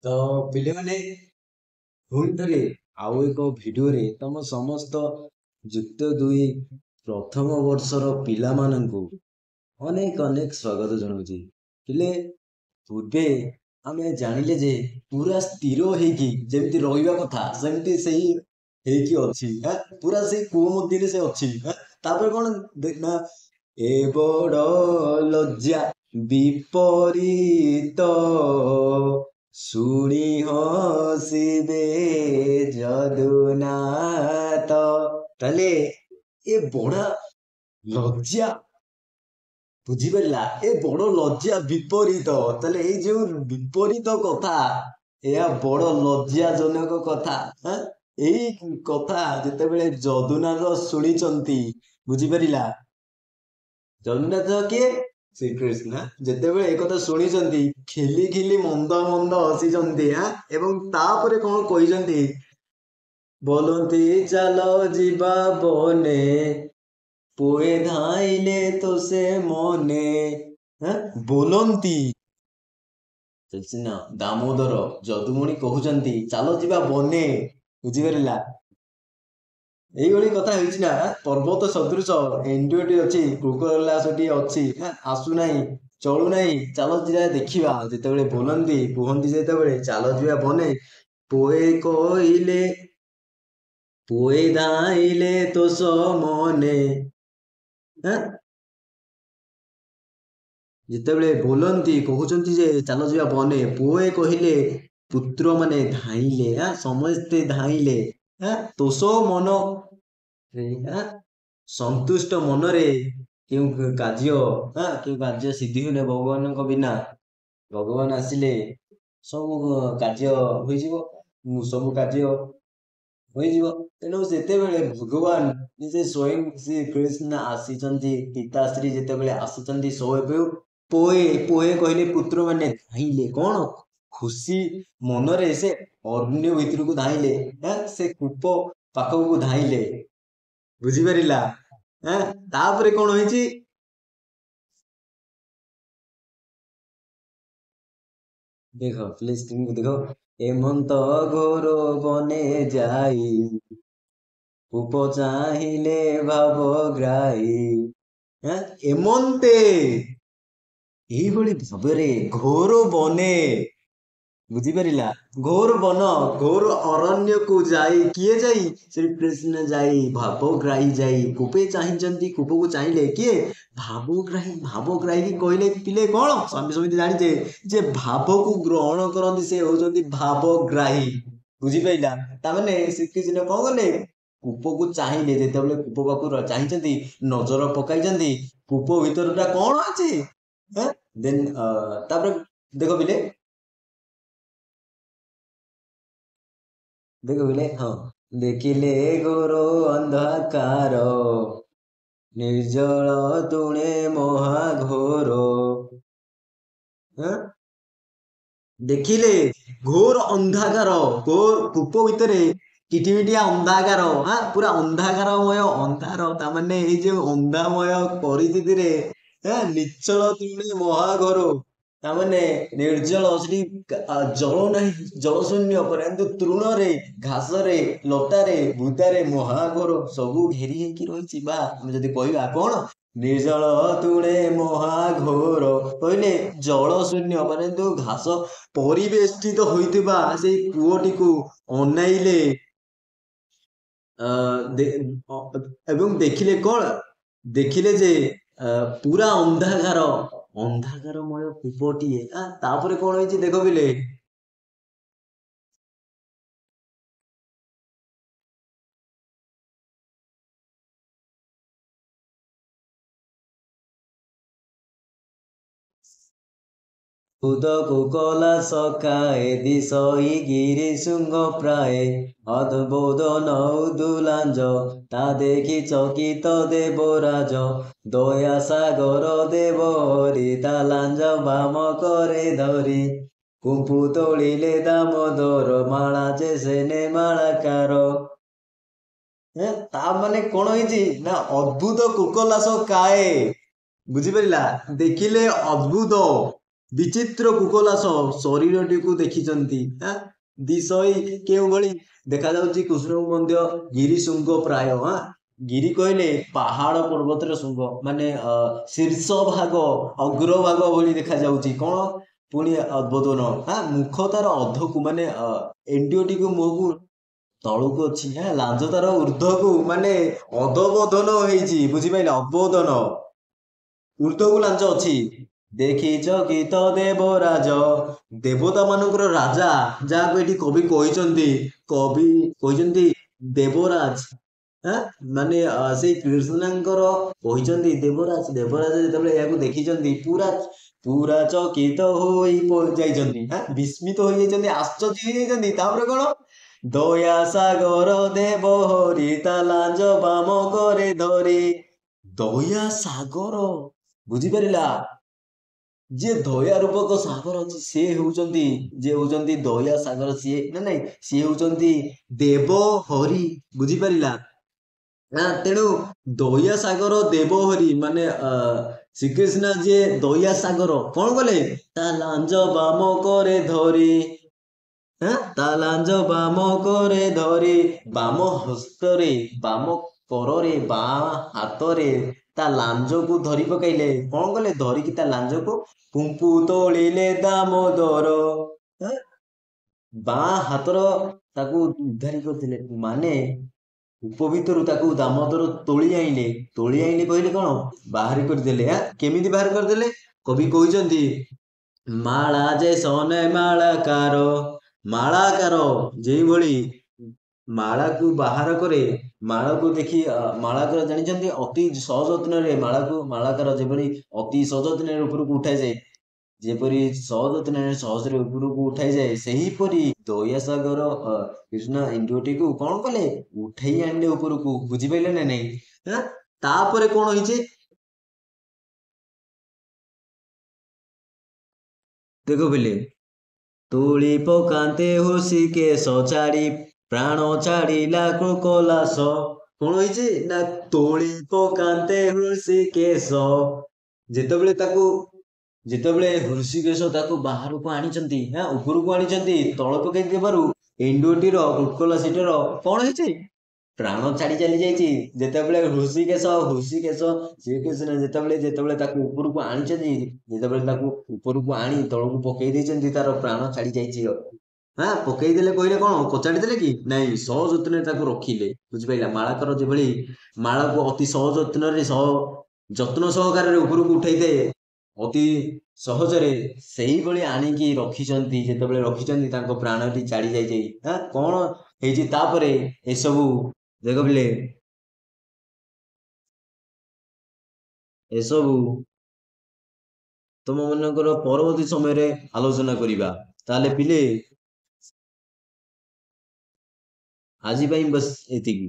ତ ପିଲାମାନେ ପୁଣି ଥରେ ଆଉ ଏକ ଭିଡିଓରେ ତମ ସମସ୍ତ ଯୁକ୍ତ ଦୁଇ ପ୍ରଥମ ବର୍ଷର ପିଲାମାନଙ୍କୁ ଅନେକ ଅନେକ ସ୍ୱାଗତ ଜଣାଉଛି। ପିଲେ ପୂର୍ବେ ଆମେ ଜାଣିଲେ ଯେ ପୁରା ସ୍ଥିର ହେଇକି ଯେମିତି ରହିବା କଥା ସେମିତି ସେଇ ହେଇକି ଅଛି ପୁରା ସେଇ କୂଅ ମଧ୍ୟରେ ସେ ଅଛି ତାପରେ କଣ ନା ଏ ବଡ ଲଜ୍ଜା ବିପରୀତ ଶୁଣି ହସିବେ ଯଦୁନାଥ। ତାହେଲେ ଏ ବଡ ଲଜ୍ଜା ବୁଝିପାରିଲା ଏ ବଡ ଲଜ୍ଜା ବିପରୀତ। ତାହେଲେ ଏଇ ଯୋଉ ବିପରୀତ କଥା ଏହା ବଡ ଲଜ୍ଜାଜନକ କଥା। ଏଇ କଥା ଯେତେବେଳେ ଯଦୁନାଥ ଶୁଣିଛନ୍ତି, ବୁଝିପାରିଲା ଯଦୁନାଥ କିଏ? ଶ୍ରୀକୃଷ୍ଣ ଯେତେବେଳେ ଏ କଥା ଶୁଣିଛନ୍ତି ଖିଲି ଖିଲି ମନ୍ଦ ମନ୍ଦ ହସିଛନ୍ତି ଏବଂ ତାପରେ କଣ କହିଛନ୍ତି? ବୋଲନ୍ତି ଚାଲ ଯିବା ବନେ ପୁଏ ଧାଇଲେ ତ ସେ ମନେ ବୋଲନ୍ତି ନା ଦାମୋଦର ଯଦୁମଣି କହୁଛନ୍ତି ଚାଲ ଯିବା ବନେ, ବୁଝିପାରିଲା ଏଇଭଳି କଥା ହେଇଛି ନା ପର୍ବତ ସଦୃଶ ଏଣ୍ଡୁଅଟି ଅଛି କୁକୁରଟି ଅଛି ଆସୁନାହିଁ ଚଳୁନାହିଁ ଚାଲ ଯିବା ଦେଖିବା। ଯେତେବେଳେ ବୋଲନ୍ତି କୁହନ୍ତି ଯେତେବେଳେ ଚାଲ ଯିବା ବନେ ପୋଏ କହିଲେ ପୁଏ ଧାଇଲେ ତ ମନେ ଯେତେବେଳେ ବୋଲନ୍ତି କହୁଛନ୍ତି ଯେ ଚାଲ ଯିବା ବନେ ପୁଏ କହିଲେ ପୁତ୍ର ମାନେ ଧାଇଁଲେ ସମସ୍ତେ ଧାଇଁଲେ ତୋଷ ମନ ସନ୍ତୁଷ୍ଟ ମନରେ କେଉଁ କାର୍ଯ୍ୟ ସିଦ୍ଧି ହୁଏ ଭଗବାନଙ୍କ ବିନା। ଭଗବାନ ଆସିଲେ ସବୁ କାର୍ଯ୍ୟ ହୋଇଯିବ, ସବୁ କାର୍ଯ୍ୟ ହୋଇଯିବ। ତେଣୁ ଯେତେବେଳେ ଭଗବାନ ନିଜେ ସ୍ୱୟଂ ଶ୍ରୀକୃଷ୍ଣ ଆସିଛନ୍ତି, ପିତାଶ୍ରୀ ଯେତେବେଳେ ଆସିଛନ୍ତି ପୋଏ ପୋଏ କହିଲେ ପୁତ୍ର ମାନେ ଧାଇଁଲେ କଣ ଖୁସି ମନରେ ସେ ଅରଣ୍ୟ ଭିତରକୁ ଧାଇଁଲେ ସେ କୂପ ପାଖକୁ ଧାଇଁଲେ, ବୁଝିପାରିଲା ତାପରେ କଣ ହେଇଛି? ଦେଖ ପ୍ଲିଜ ସ୍କ୍ରିନକୁ ଦେଖ ଏମନ୍ତ ଘୋର ବନେ ଯାଇ କୂପ ଚାହିଁଲେ ଭାବ ଗ୍ରାହୀ ଏମନ୍ତେ ଏଇଭଳି ଭାବରେ ଘୋର ବନେ, ବୁଝିପାରିଲା ଘୋର ବନ ଘୋର ଅରଣ୍ୟକୁ ଯାଇ କିଏ ଯାଇ ଶ୍ରୀକୃଷ୍ଣ ଯାଇ ଭାବଗ୍ରାହୀ ଯାଇ କୂପେ ଚାହିଁଛନ୍ତି କୂପକୁ ଚାହିଁଲେ କିଏ? ଭାବଗ୍ରାହୀ କହିଲେ ପିଲେ କଣ ଆମେ ସମିତି ଜାଣିଛେ ଯେ ଭାବକୁ ଗ୍ରହଣ କରନ୍ତି ସେ ହଉଛନ୍ତି ଭାବଗ୍ରାହୀ, ବୁଝିପାରିଲା ତାମାନେ ଶ୍ରୀକୃଷ୍ଣ କଣ କଲେ କୂପକୁ ଚାହିଁଲେ ଯେତେବେଳେ କୂପ ପାଖକୁ ଚାହିଁଛନ୍ତି ନଜର ପକାଇଛନ୍ତି କୂପ ଭିତରଟା କଣ ଅଛି ଦେନ୍ ତାପରେ ଦେଖ ପିଲେ ହଁ ଦେଖିଲେ ଘୋର ଅନ୍ଧକାର ନିର୍ଜଳ ତୁଣେ ମହାଘୋର ଦେଖିଲେ ଘୋର ଅନ୍ଧାକାର ଘୋର କୂପ ଭିତରେ କିଟିମିଟିଆ ଅନ୍ଧାକାର ପୁରା ଅନ୍ଧାକାରମୟ ଅନ୍ଧାର ତାମାନେ ଏଇ ଯୋଉ ଅନ୍ଧାମୟ ପରିସ୍ଥିତିରେ ନିଶ୍ଚଳ ତୁଣେ ମହାଘୋର ତାମାନେ ନିର୍ଜଳ ସେଠି ଜଳ ନାହିଁ ଜଳ ଶୂନ୍ୟ କିନ୍ତୁ ତୃଣରେ ଘାସରେ ଲତାରେ ବୁଦାରେ ମହାଘୋର ସବୁ ଘେରି ହେଇକି ରହିଛି। ବା ଆମେ ଯଦି କହିବା କଣ ନିର୍ଜଳ ତୁଣେ ମହାଘୋର କହିଲେ ଜଳ ଶୂନ୍ୟ କିନ୍ତୁ ଘାସ ପରିବେଷ୍ଟିତ ହୋଇଥିବା ସେଇ କୂଅଟିକୁ ଅନାଇଲେ ଏବଂ ଦେଖିଲେ କଣ ଦେଖିଲେ ଯେ ପୁରା ଅନ୍ଧାକାରମୟ କୂପଟିଏ ତାପରେ କଣ ହେଇଛି ଦେଖ ବିଲେ ଉଦକୁ କଲା ସକାଏ ଦିଶଇ ଗିରି ଶୃଙ୍ଗ ପ୍ରାଏ ଅଦ୍ଭୁତ ନଉଦୁଲାଞ୍ଜ ତା ଦେଖି ଚକିତ ଦେବରାଜ ଦୟା ସାଗର ଦେବ ହରି ତା ଲାଞ୍ଜ ବାମ করে ଧରି କୁମ୍ପୁ ତୋଳିଲେ ଦାମୋଦର ମାଳା ଯେ ସେନେ ମାଳାକାର ତା ମାନେ କଣ ହେଇଛି ନା ଅଦ୍ଭୁତ କୁକଲାସ କାଏ, ବୁଝିପାରିଲା ଦେଖିଲେ ଅଦ୍ଭୁତ ବିଚିତ୍ର କୁକଲାସ ଶରୀରଟିକୁ ଦେଖିଛନ୍ତି। ଦିଶଇ କେଉଁଭଳି ଦେଖାଯାଉଛି କୃଷ୍ଣଙ୍କୁ ମଧ୍ୟ ଗିରିଶୃଙ୍ଗ ପ୍ରାୟ। ଗିରି କହିଲେ ପାହାଡ ପର୍ବତର ଶୃଙ୍ଗ, ମାନେ ଶୀର୍ଷ ଭାଗ ଅଗ୍ରଭାଗ ଭଳି ଦେଖାଯାଉଛି। କଣ ପୁଣି ଅବଦନ, ମୁଖ ତାର ଅଧକୁ ମାନେ ଏଣ୍ଡିଓଟିକୁ ମୁହଁକୁ ତଳକୁ ଅଛି, ଲାଞ୍ଜ ତାର ଉର୍ଦ୍ଧ୍ୱକୁ ମାନେ ଅଧବୋଧନ ହେଇଛି, ବୁଝିପାରିଲେ? ଅବୋଧନ ଉର୍ଦ୍ଧ୍ୱକୁ ଲାଞ୍ଜ ଅଛି। ଦେଖିଛ କି ତ ଦେବରାଜ, ଦେବତା ମାନଙ୍କର ରାଜା, ଯାହାକୁ ଏଠି କବି କହିଛନ୍ତି ଦେବରାଜ। ମାନେ ସେଇ କୃଷ୍ଣଙ୍କର କହିଛନ୍ତି ଦେବରାଜ। ଦେବରାଜ ଯେତେବେଳେ ଏହାକୁ ଦେଖିଛନ୍ତି ପୁରା ପୁରା ଚକିତ ହୋଇ ଯାଇଛନ୍ତି, ବିସ୍ମିତ ହୋଇଯାଇଛନ୍ତି, ଆଶ୍ଚର୍ଯ୍ୟ ହେଇଯାଇଛନ୍ତି। ତାପରେ କଣ, ଦୟା ସାଗର ଦେବ ହରି ତା ଲାଞ୍ଜ ବାମ କରେ ଧରି। ଦୟା ସାଗର, ବୁଝିପାରିଲା? ଯିଏ ଦୟା ରୂପକ ସାଗର ଅଛି ସିଏ ହଉଛନ୍ତି ଦୟା ସାଗର, ସିଏ ନା ନାଇଁ, ସିଏ ହଉଛନ୍ତି ଦେବ ହରି, ବୁଝିପାରିଲା? ତେଣୁ ଦୟା ସାଗର ଦେବ ହରି ମାନେ ଶ୍ରୀକୃଷ୍ଣ ଯିଏ ଦୟା ସାଗର, କଣ କଲେ? ତା ଲାଞ୍ଜ ବାମ କରେ ଧରି, ତା ଲାଞ୍ଜ ବାମ କରେ ଧରି, ବାମ ହସ୍ତରେ, ବାମ କରରେ, ବାଁ ହାତରେ ତା ଲାଞ୍ଜକୁ ଧରି ପକାଇଲେ। କଣ କଲେ? ଧରିକି ତା ଲାଞ୍ଜକୁ କୁମ୍ପୁ ତୋଳିଲେ ଦାମୋଦର। ବାଁ ହାତର ତାକୁ ଉଦ୍ଧାରି କରିଥିଲେ, ମାନେ କୂପ ଭିତରୁ ତାକୁ ଦାମୋଦର ତୋଳି ଆଇଲେ। ତୋଳି ଆଇଲେ କହିଲେ କଣ? ବାହାରି କରିଦେଲେ। କେମିତି ବାହାର କରିଦେଲେ? କବି କହିଛନ୍ତି, ମାଳା ଯେ ସନେ ମାଳାକାର, ମାଳାକାର ଯେଉଁଭଳି ମାଳାକୁ ବାହାର କରେ, ମାଳାକୁ ଦେଖି ମାଳାକାର ଜାଣିଛନ୍ତି ଅତି ସଯତ୍ନରେ ମାଳାକାର ଯେଭଳି ଅତି ସଯତ୍ନରେ ଉପରକୁ ଉଠାଯାଏ, ଯେପରି ସଯତ୍ନରେ ସହଜରେ ଉପରକୁ ଉଠାଯାଏ, ସେହିପରି ଦୟାସାଗର କୃଷ୍ଣ ଏଣ୍ଡୁଅଟିକୁ କଣ କଲେ? ଉଠେଇ ଆଣିଲେ ଉପରକୁ, ବୁଝିପାରିଲେ ନା ନାଇଁ? ତାପରେ କଣ ହେଇଛି ଦେଖ ପିଲେ, ତୁଳି ପକାନ୍ତେ ହୃଷିକେଶ ଛାଡ଼ି, ପ୍ରାଣ ଛାଡ଼ିଲା କୃକଲାସ। କଣ ହେଇଛି ନା, ତୋଳି ପକାନ୍ତେ ହୃଷିକେଶ, ଯେତେବେଳେ ହୃଷିକେଶ ତାକୁ ବାହାରକୁ ଆଣିଛନ୍ତି, ଉପରକୁ ଆଣିଛନ୍ତି, ତଳ ପକେଇ ଦେବାରୁ ଏଣ୍ଡୁଅଟିର କୃକଲାସିଟିର କଣ ହେଇଛି? ପ୍ରାଣ ଛାଡି ଚାଲି ଯାଇଛି। ଯେତେବେଳେ ହୃଷିକେଶ ଶ୍ରୀକୃଷ୍ଣ ଯେତେବେଳେ ତାକୁ ଉପରକୁ ଆଣିଛନ୍ତି, ଯେତେବେଳେ ତାକୁ ଉପରକୁ ଆଣି ତଳକୁ ପକେଇ ଦେଇଛନ୍ତି, ତାର ପ୍ରାଣ ଛାଡି ଯାଇଛି। ପକେଇ ଦେଲେ କହିଲେ କଣ? କଚାଡି ଦେଲେ କି? ନାଇଁ, ସଯତ୍ନରେ ତାକୁ ରଖିଲେ, ବୁଝିପାରିଲା? ମାଳାକାର ଯେଭଳି ମାଳାକୁ ଅତି ସଯତ୍ନରେ ଯତ୍ନ ସହକାରରେ ଉପରକୁ ଉଠେଇଥାଏ ଅତି ସହଜରେ, ସେଇଭଳି ଆଣିକି ରଖିଛନ୍ତି। ଯେତେବେଳେ ରଖିଛନ୍ତି, ତାଙ୍କ ପ୍ରାଣଟି ଛାଡି ଯାଇଛି। କଣ ହେଇଛି ତାପରେ ଏସବୁ ଦେଖ ପିଲେ, ଏସବୁ ତମ ମାନଙ୍କର ପରବର୍ତ୍ତୀ ସମୟରେ ଆଲୋଚନା କରିବା। ତାହେଲେ ପିଲେ, ଆଜି ପାଇଁ ବସ୍ ଏତିକି।